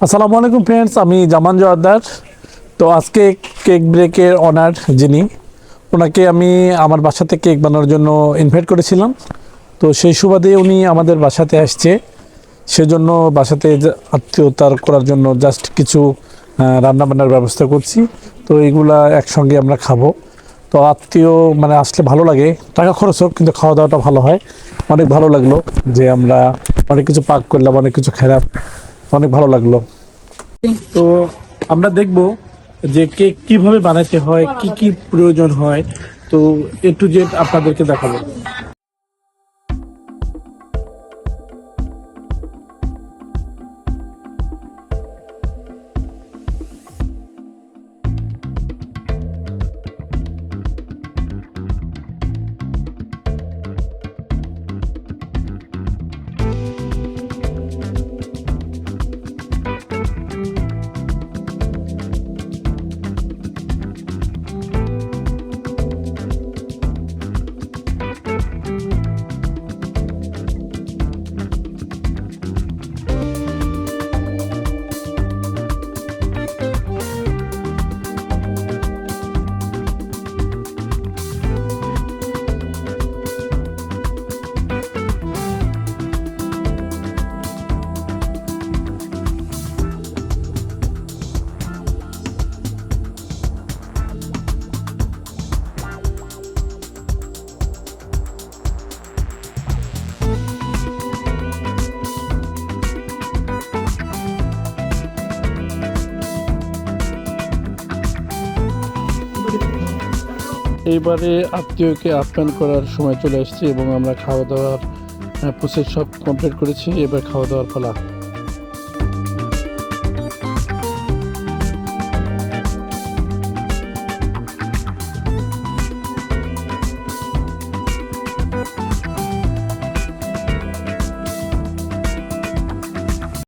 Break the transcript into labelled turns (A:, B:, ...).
A: আসসালামু আলাইকুম ফ্রেন্ডস, আমি জামান জোয়ারদার। তো আজকে কেক ব্রেকের অনার যিনি, ওনাকে আমি আমার বাসাতে কেক বানানোর জন্য ইনভাইট করেছিলাম। তো সেই সুবাদে উনি আমাদের বাসাতে আসছে, সেজন্য বাসাতে আত্মীয়তার করার জন্য জাস্ট কিছু রান্নাবান্নার ব্যবস্থা করছি। তো এইগুলা একসঙ্গে আমরা খাবো। তো আত্মীয় মানে আসলে ভালো লাগে, টাকা খরচ হোক কিন্তু খাওয়া দাওয়াটা ভালো হয়। অনেক ভালো লাগলো যে আমরা অনেক কিছু পাক করলাম, অনেক কিছু খেলাম, অনেক ভালো লাগলো। তো আমরা দেখব যে কেক কিভাবে বানাতে হয়, কি কি প্রয়োজন হয়। তো এ টু জেড আপনাদেরকে দেখাবো। এইবারে আত্মীয়কে আপ্যায়ন করার সময় চলে এসেছে এবং আমরা খাওয়া দাওয়ার প্রসেস সব কমপ্লিট করেছি। এবার খাওয়া দাওয়ার পালা।